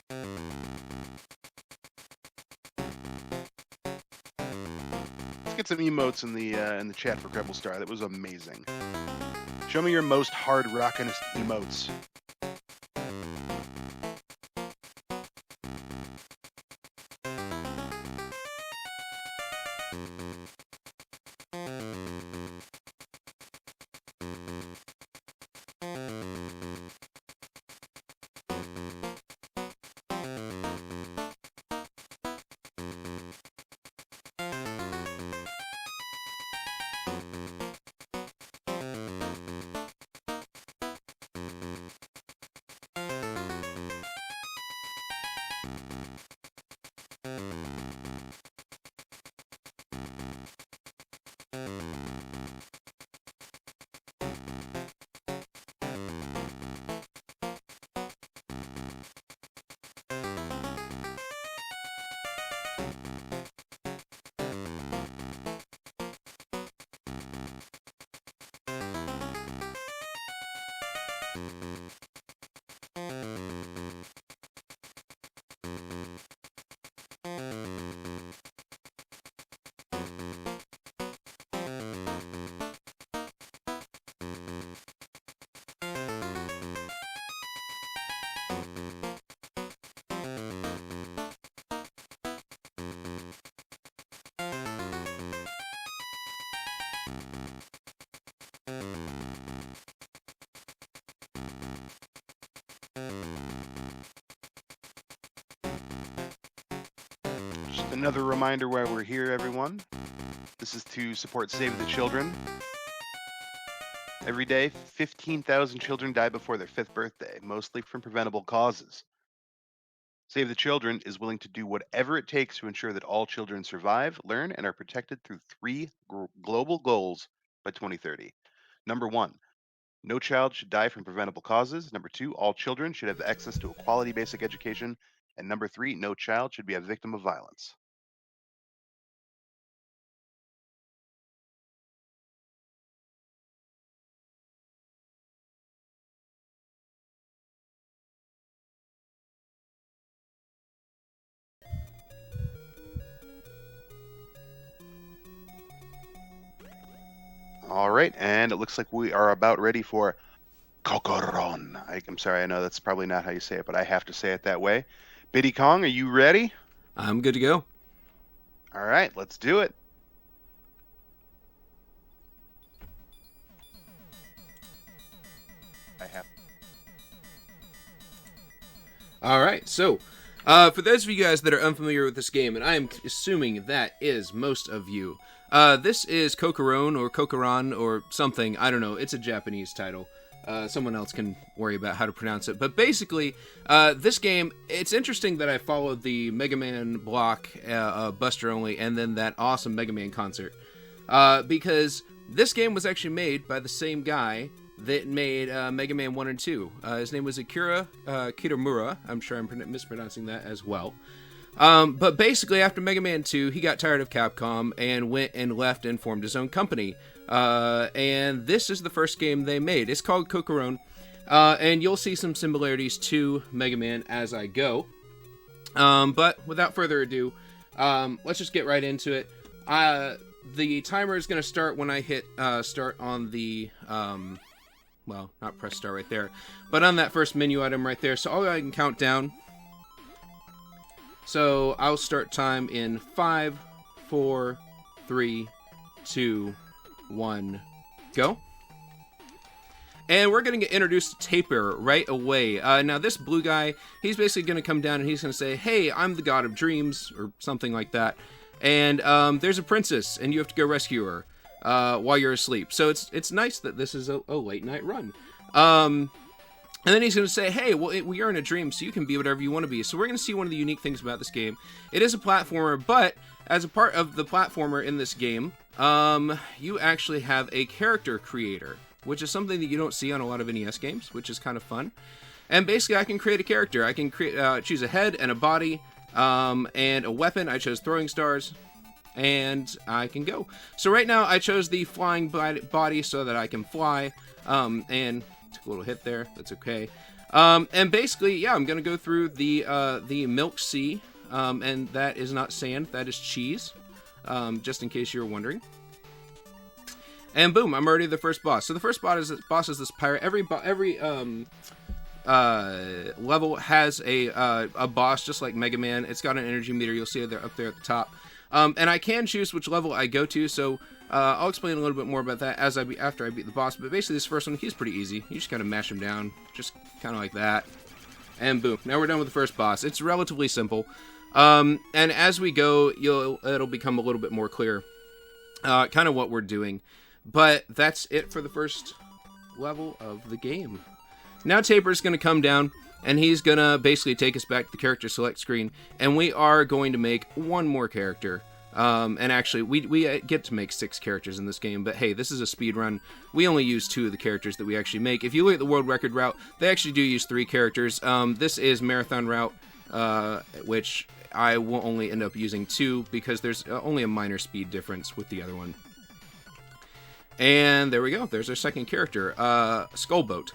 Let's get some emotes in the chat for Credible Star. That was amazing. Show me your most hard rockinest emotes. Just another reminder why we're here, everyone. This is to support Save the Children. Every day, 15,000 children die before their 5th birthday, mostly from preventable causes. Save the Children is willing to do whatever it takes to ensure that all children survive, learn, and are protected through 3 global goals by 2030. Number 1, no child should die from preventable causes. Number 2, all children should have access to a quality basic education. And number 3, no child should be a victim of violence. All right, and it looks like we are about ready for Cocoron. I'm sorry, I know that's probably not how you say it, but I have to say it that way. Biddy Kong, are you ready? I'm good to go. All right, let's do it. I have. All right, so for those of you guys that are unfamiliar with this game, and I am assuming that is most of you, this is Cocoron or Cocoron or something. I don't know. It's a Japanese title. Someone else can worry about how to pronounce it. But basically, this game, it's interesting that I followed the Mega Man block, Buster Only, and then that awesome Mega Man concert. Because this game was actually made by the same guy that made Mega Man 1 and 2. His name was Akira Kitamura. I'm sure I'm mispronouncing that as well. But basically, after Mega Man 2, he got tired of Capcom and went and left and formed his own company. And this is the first game they made. It's called Cocoron. And you'll see some similarities to Mega Man as I go. But without further ado, let's just get right into it. The timer is going to start when I hit start on the... well, not press start right there, but on that first menu item right there. So I can count down. So I'll start time in 5, 4, 3, 2, 1, go. And we're going to get introduced to Taper right away. Now this blue guy, he's basically going to come down and he's going to say, hey, I'm the god of dreams, or something like that. And there's a princess, and you have to go rescue her. While you're asleep. So it's nice that this is a late night run. And then he's going to say, hey, well, we are in a dream, so you can be whatever you want to be. So we're going to see one of the unique things about this game. It is a platformer, but as a part of the platformer in this game, you actually have a character creator, which is something that you don't see on a lot of NES games, which is kind of fun. And basically, I can create a character. I can choose a head and a body, and a weapon. I chose throwing stars. And I can go. So right now I chose the flying body so that I can fly. And took a little hit there. That's okay. And basically, yeah, I'm gonna go through the Milk Sea, and that is not sand, that is cheese, just in case you were wondering. And boom, I'm already the first boss. So the first boss is this pirate. Every level has a boss, just like Mega Man. It's got an energy meter. You'll see it there up there at the top. And I can choose which level I go to. So I'll explain a little bit more about that after I beat the boss. But basically, this first one, he's pretty easy. You just kind of mash him down, just kind of like that, and boom. Now we're done with the first boss. It's relatively simple. And as we go, it'll become a little bit more clear, kind of what we're doing. But that's it for the first level of the game. Now Taper's going to come down, and he's going to basically take us back to the character select screen, and we are going to make one more character. And actually, we get to make 6 characters in this game, but hey, this is a speed run. We only use 2 of the characters that we actually make. If you look at the world record route, they actually do use 3 characters. This is marathon route, which I will only end up using 2 because there's only a minor speed difference with the other one. And there we go. There's our second character, Skullboat.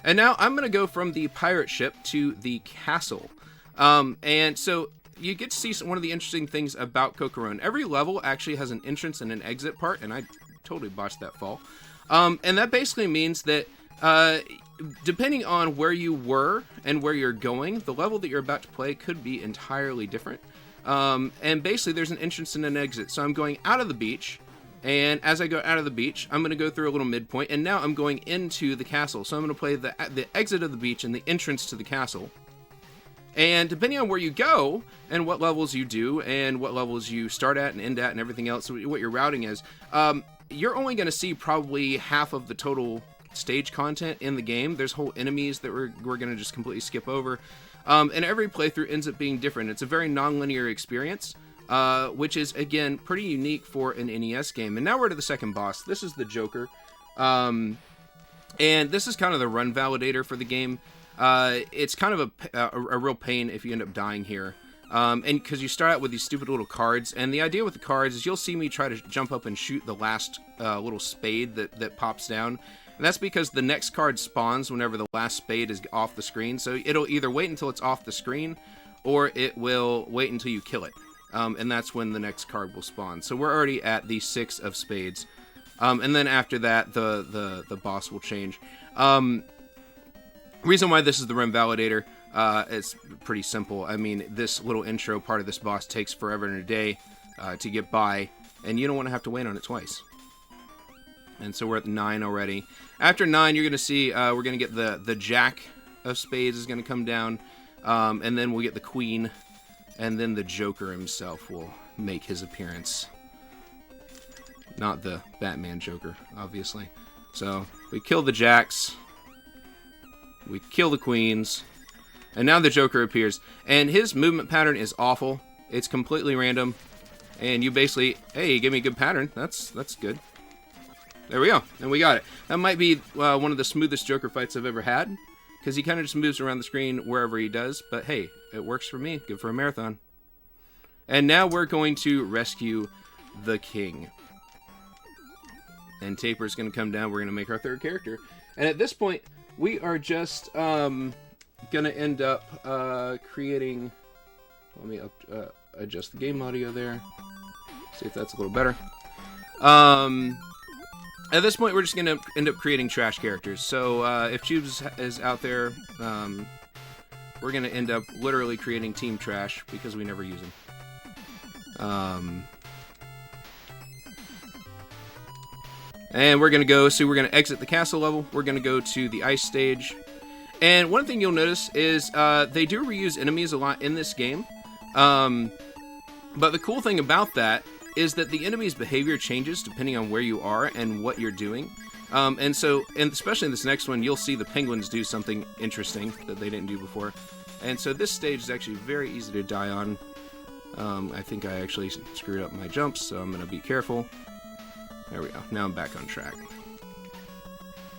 And now I'm going to go from the pirate ship to the castle. And so you get to see one of the interesting things about Cocoron. Every level actually has an entrance and an exit part, and I totally botched that fall. And that basically means that depending on where you were and where you're going, the level that you're about to play could be entirely different. And basically there's an entrance and an exit. So I'm going out of the beach. And as I go out of the beach, I'm going to go through a little midpoint, and now I'm going into the castle. So I'm going to play the exit of the beach and the entrance to the castle. And depending on where you go, and what levels you do, and what levels you start at and end at, and everything else, what your routing is, you're only going to see probably half of the total stage content in the game. There's whole enemies that we're going to just completely skip over. And every playthrough ends up being different. It's a very non-linear experience. Which is, again, pretty unique for an NES game. And now we're to the second boss. This is the Joker. And this is kind of the run validator for the game. It's kind of a real pain if you end up dying here. And because you start out with these stupid little cards. And the idea with the cards is you'll see me try to jump up and shoot the last little spade that pops down. And that's because the next card spawns whenever the last spade is off the screen. So it'll either wait until it's off the screen, or it will wait until you kill it. And that's when the next card will spawn. So we're already at the 6 of spades. And then after that, the boss will change. Reason why this is the run validator, it's pretty simple. I mean, this little intro part of this boss takes forever and a day to get by, and you don't want to have to wait on it twice. And so we're at 9 already. After 9, you're going to see we're going to get the Jack of spades is going to come down, and then we'll get the Queen. And then the Joker himself will make his appearance. Not the Batman Joker, obviously. So, we kill the Jacks. We kill the Queens. And now the Joker appears. And his movement pattern is awful. It's completely random. And you basically, hey, give me a good pattern. That's good. There we go. And we got it. That might be one of the smoothest Joker fights I've ever had. Because he kind of just moves around the screen wherever he does. But hey, it works for me. Good for a marathon. And now we're going to rescue the king. And Taper's going to come down. We're going to make our third character. And at this point, we are just going to end up creating... Let me adjust the game audio there. See if that's a little better. At this point, we're just going to end up creating trash characters. So, if Tubes is out there, we're going to end up literally creating Team Trash because we never use them. And we're going to go, so we're going to exit the castle level. We're going to go to the ice stage. And one thing you'll notice is they do reuse enemies a lot in this game. But the cool thing about that is that the enemy's behavior changes depending on where you are and what you're doing. And especially in this next one, you'll see the penguins do something interesting that they didn't do before. And so this stage is actually very easy to die on. I think I actually screwed up my jumps, so I'm going to be careful. There we go. Now I'm back on track.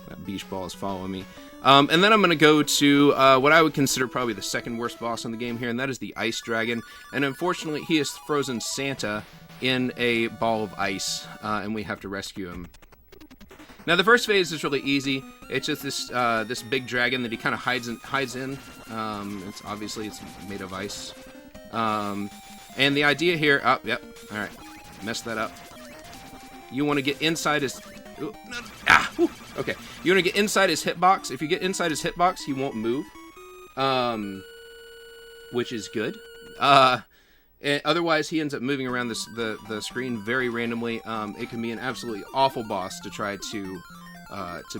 That beach ball is following me. And then I'm going to go to what I would consider probably the second worst boss in the game here, and that is the Ice Dragon. And unfortunately, he has frozen Santa in a ball of ice, and we have to rescue him. Now the first phase is really easy. It's just this big dragon that he kind of hides in. It's obviously made of ice. And the idea here, yep, all right, messed that up. You want to get inside his, okay. You want to get inside his hitbox. If you get inside his hitbox, he won't move, which is good. And otherwise, he ends up moving around the screen very randomly. It can be an absolutely awful boss to try to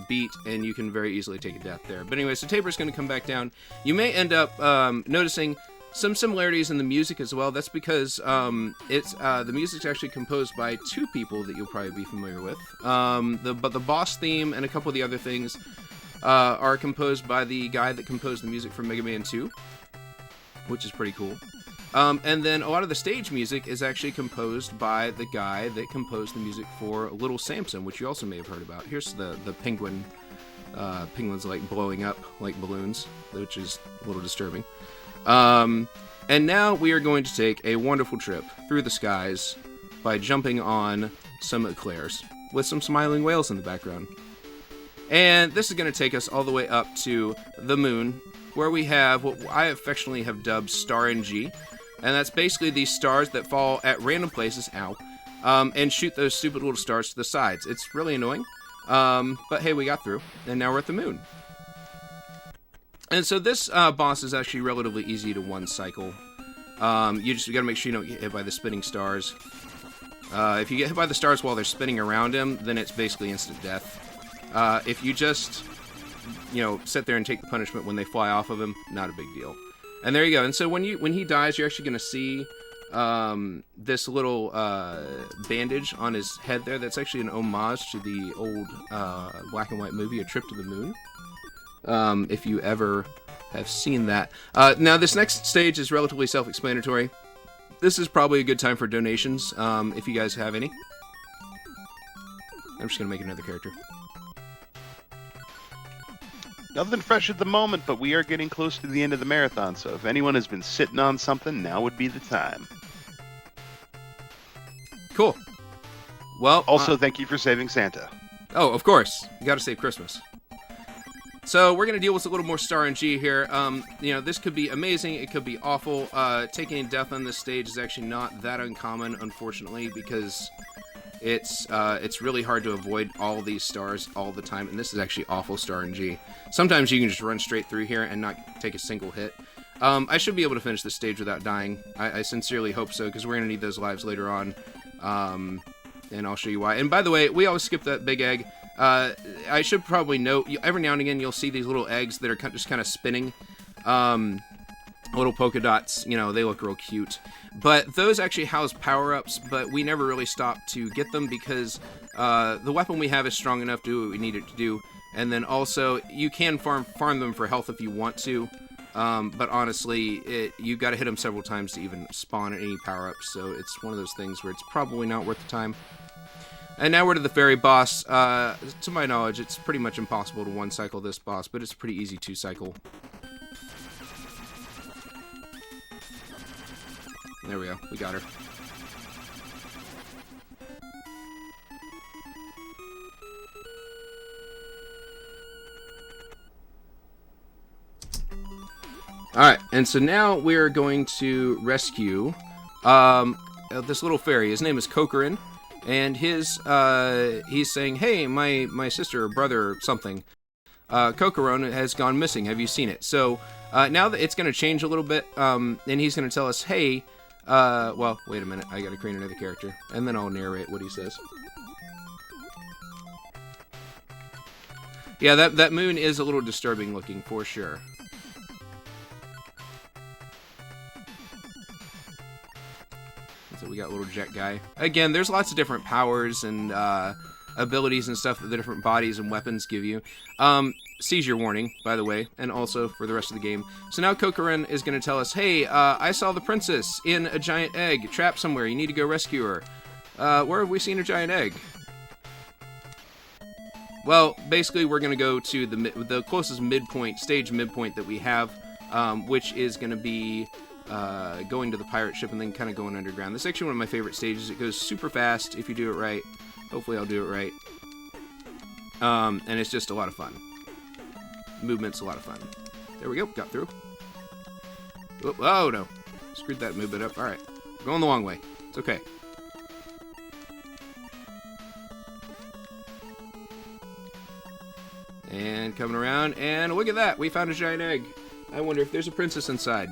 beat, and you can very easily take a death there. But anyway, so Taper's going to come back down. You may end up noticing some similarities in the music as well. That's because the music's actually composed by two people that you'll probably be familiar with. But the boss theme and a couple of the other things are composed by the guy that composed the music for Mega Man 2, which is pretty cool. And then a lot of the stage music is actually composed by the guy that composed the music for Little Samson, which you also may have heard about. Here's the penguin. Penguins like blowing up like balloons, which is a little disturbing. And now we are going to take a wonderful trip through the skies by jumping on some eclairs with some smiling whales in the background. And this is going to take us all the way up to the moon, where we have what I affectionately have dubbed Star NG. And that's basically these stars that fall at random places, and shoot those stupid little stars to the sides. It's really annoying, but hey, we got through, and now we're at the moon. And so this boss is actually relatively easy to one cycle. You gotta make sure you don't get hit by the spinning stars. If you get hit by the stars while they're spinning around him, then it's basically instant death. If you just, sit there and take the punishment when they fly off of him, not a big deal. And there you go. And so when he dies, you're actually gonna see this little bandage on his head there. That's actually an homage to the old black and white movie, A Trip to the Moon. If you ever have seen that. Now, this next stage is relatively self-explanatory. This is probably a good time for donations, if you guys have any. I'm just going to make another character. Nothing fresh at the moment, but we are getting close to the end of the marathon, so if anyone has been sitting on something, now would be the time. Cool. Well, also, thank you for saving Santa. Oh, of course. You got to save Christmas. So we're going to deal with a little more Star NG here. This could be amazing. It could be awful. Taking a death on this stage is actually not that uncommon, unfortunately, because it's really hard to avoid all these stars all the time, and this is actually awful Star NG. Sometimes you can just run straight through here and not take a single hit. I should be able to finish this stage without dying. I sincerely hope so, because we're going to need those lives later on, and I'll show you why. And by the way, we always skip that big egg. I should probably note, every now and again you'll see these little eggs that are just kind of spinning. Little polka dots, they look real cute. But those actually house power-ups, but we never really stop to get them because the weapon we have is strong enough to do what we need it to do. And then also, you can farm them for health if you want to. But honestly, you've got to hit them several times to even spawn any power-ups. So it's one of those things where it's probably not worth the time. And now we're to the fairy boss. To my knowledge, it's pretty much impossible to one-cycle this boss, but it's pretty easy to cycle. There we go. We got her. Alright, and so now we're going to rescue this little fairy. His name is Cocoron. And he's saying, hey, my sister or brother or something, Cocoron has gone missing. Have you seen it? So now that it's going to change a little bit, and he's going to tell us, hey, well, wait a minute. I got to create another character, and then I'll narrate what he says. Yeah, that moon is a little disturbing looking, for sure. So we got little jet guy. Again, there's lots of different powers and abilities and stuff that the different bodies and weapons give you. Seizure warning, by the way, and also for the rest of the game. So now Cocoron is going to tell us, hey, I saw the princess in a giant egg trapped somewhere. You need to go rescue her. Where have we seen a giant egg? Well, basically, we're going to go to the closest stage midpoint that we have, which is going to be going to the pirate ship and then kind of going underground. This is actually one of my favorite stages. It goes super fast if you do it right. Hopefully I'll do it right. And it's just a lot of fun. Movement's a lot of fun. There we go, got through. Oh no, screwed that movement up. All right, going the long way. It's okay. And coming around, and look at that, we found a giant egg. I wonder if there's a princess inside.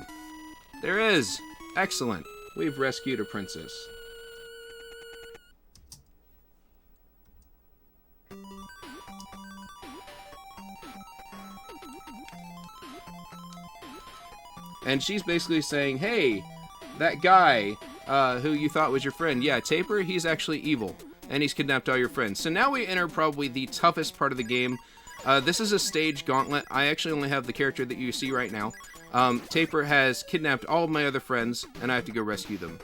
There is. Excellent. We've rescued a princess. And she's basically saying, hey, that guy who you thought was your friend, yeah, Taper, he's actually evil. And he's kidnapped all your friends. So now we enter probably the toughest part of the game. This is a stage gauntlet. I actually only have the character that you see right now. Taper has kidnapped all of my other friends, and I have to go rescue them.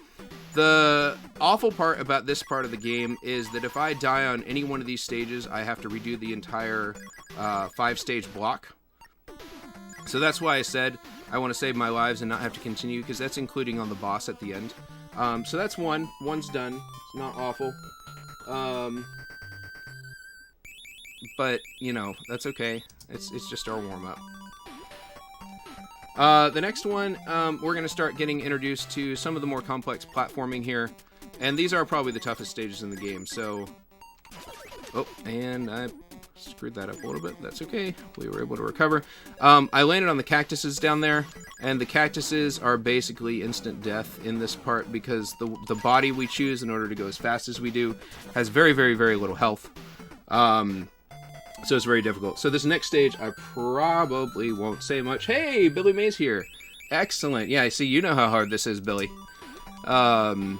The awful part about this part of the game is that if I die on any one of these stages, I have to redo the entire 5-stage block. So that's why I said I want to save my lives and not have to continue, because that's including on the boss at the end. So that's one. One's done. It's not awful. But, you know, that's okay. It's just our warm-up. The next one, we're going to start getting introduced to some of the more complex platforming here. And these are probably the toughest stages in the game, so... Oh, and I screwed that up a little bit. That's okay. We were able to recover. I landed on the cactuses down there, and the cactuses are basically instant death in this part because the body we choose in order to go as fast as we do has very, very, very little health. So it's very difficult. So this next stage, I probably won't say much. Hey, Billy Mays here. Excellent. Yeah, I see you know how hard this is, Billy. So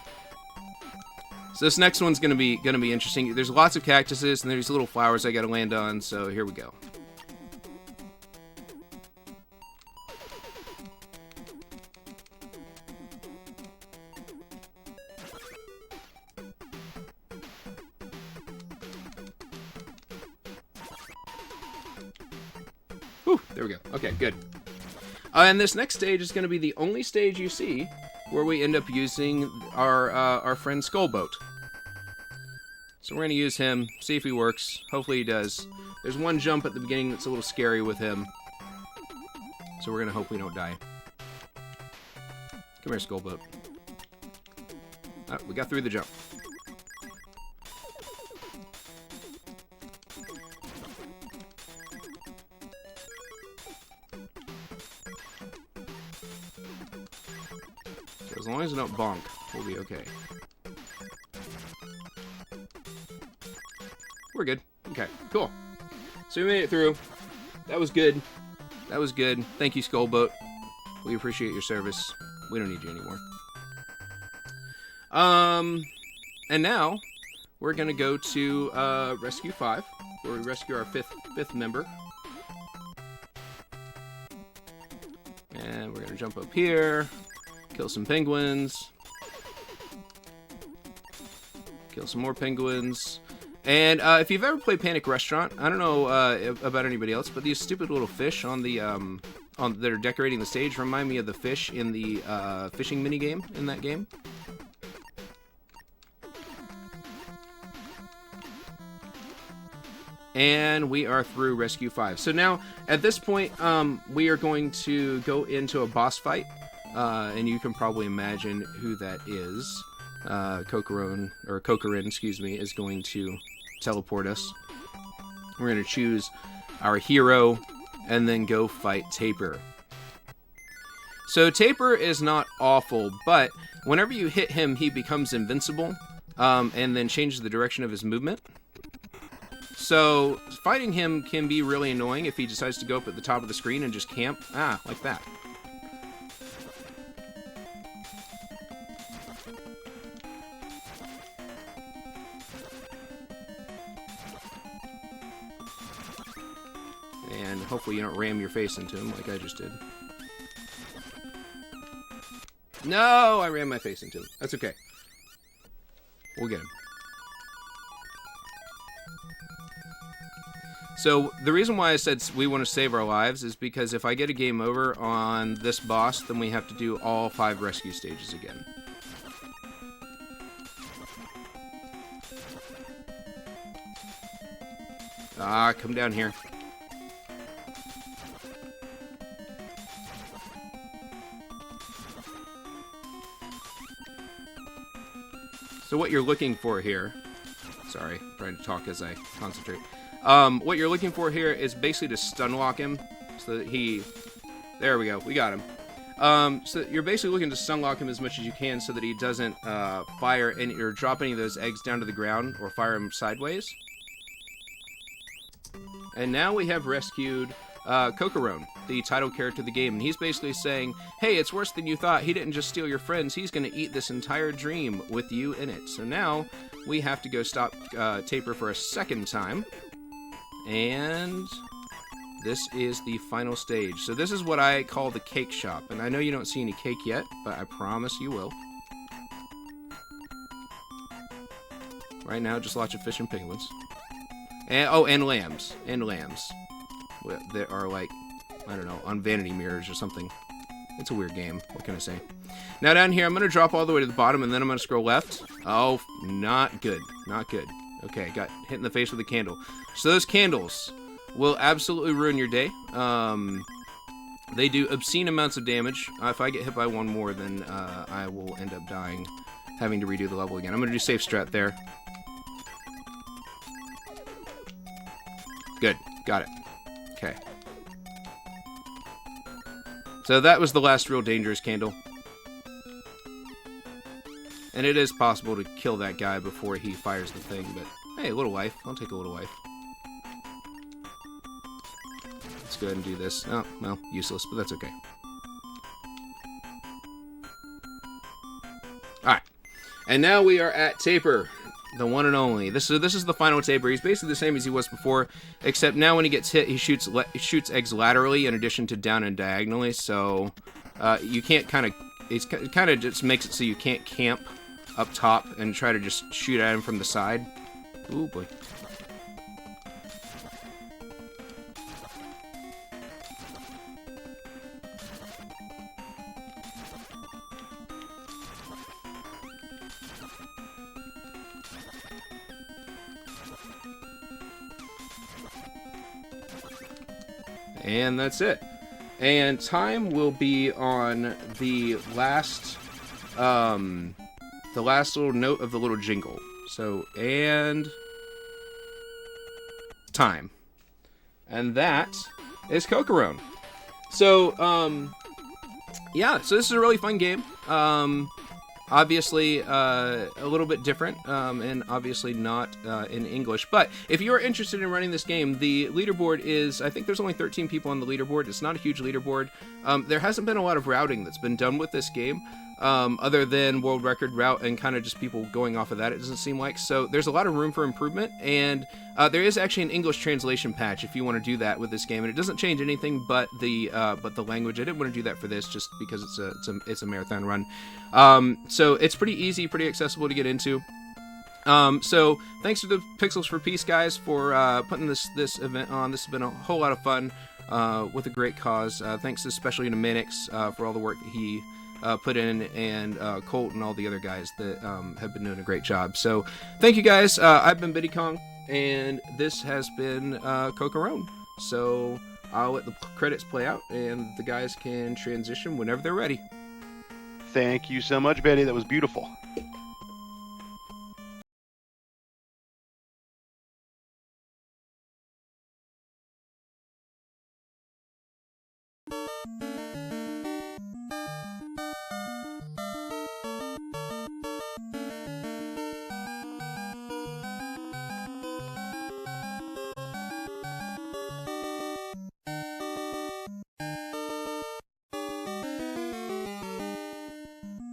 this next one's gonna be interesting. There's lots of cactuses and there's little flowers I gotta land on. So here we go. Whew, there we go. Okay, good. And this next stage is going to be the only stage you see where we end up using our friend Skullboat. So we're going to use him, see if he works. Hopefully he does. There's one jump at the beginning that's a little scary with him. So we're going to hope we don't die. Come here, Skullboat. Oh, we got through the jump. As long as I don't bonk, we'll be okay. We're good. Okay, cool. So we made it through. That was good. That was good. Thank you, Skullboat. We appreciate your service. We don't need you anymore. And now we're gonna go to Rescue 5, where we rescue our fifth member. And we're gonna jump up here. Kill some penguins. Kill some more penguins. And if you've ever played Panic Restaurant, I don't know about anybody else, but these stupid little fish on the that are decorating the stage remind me of the fish in the fishing minigame in that game. And we are through Rescue 5. So now, at this point, we are going to go into a boss fight. And you can probably imagine who that is. Cocoron, excuse me, is going to teleport us. We're going to choose our hero and then go fight Taper. So Taper is not awful, but whenever you hit him, he becomes invincible and then changes the direction of his movement. So fighting him can be really annoying if he decides to go up at the top of the screen and just camp. Like that. And hopefully you don't ram your face into him like I just did. No, I rammed my face into him. That's okay. We'll get him. So the reason why I said we want to save our lives is because if I get a game over on this boss, then we have to do all 5 rescue stages again. Come down here. So what you're looking for here... Sorry, I'm trying to talk as I concentrate. What you're looking for here is basically to stun lock him so that he... There we go, we got him. So you're basically looking to stun lock him as much as you can so that he doesn't fire any or drop any of those eggs down to the ground or fire him sideways. And now we have rescued Cocoron, the title character of the game, and he's basically saying, hey, it's worse than you thought. He didn't just steal your friends. He's going to eat this entire dream with you in it. So now we have to go stop Taper for a second time. And this is the final stage. So this is what I call the cake shop. And I know you don't see any cake yet, but I promise you will. Right now, just lots of fish and penguins. And, oh, and lambs. And lambs. That are like, I don't know, on vanity mirrors or something. It's a weird game. What can I say? Now down here, I'm going to drop all the way to the bottom, and then I'm going to scroll left. Oh, not good. Not good. Okay, got hit in the face with a candle. So those candles will absolutely ruin your day. They do obscene amounts of damage. If I get hit by one more, then I will end up dying, having to redo the level again. I'm going to do safe strat there. Good. Got it. Okay. So that was the last real dangerous candle. And it is possible to kill that guy before he fires the thing, but hey, a little life. I'll take a little life. Let's go ahead and do this. Oh, well, useless, but that's okay. Alright. And now we are at Taper. The one and only. This is the final Taper. He's basically the same as he was before, except now when he gets hit, he shoots eggs laterally in addition to down and diagonally. So you can't it kind of just makes it so you can't camp up top and try to just shoot at him from the side. Ooh boy. And that's it. And time will be on the last little note of the little jingle. So, and time. And that is Cocoron. So, yeah, so this is a really fun game. Obviously, a little bit different, and obviously not in English. But if you are interested in running this game, the leaderboard is, I think there's only 13 people on the leaderboard. It's not a huge leaderboard. There hasn't been a lot of routing that's been done with this game, other than world record route and kind of just people going off of that, it doesn't seem like. So there's a lot of room for improvement, and there is actually an English translation patch if you want to do that with this game, and it doesn't change anything but the language. I didn't want to do that for this just because it's a marathon run. So it's pretty easy, pretty accessible to get into. So thanks to the Pixels for Peace guys for putting this event on. This has been a whole lot of fun with a great cause. Thanks especially to Manix for all the work that he put in, and Colt and all the other guys that have been doing a great job. So thank you guys. I've been BittyKong, and this has been Cocoron. So I'll let the credits play out, and the guys can transition whenever they're ready. Thank you so much, Betty. That was beautiful.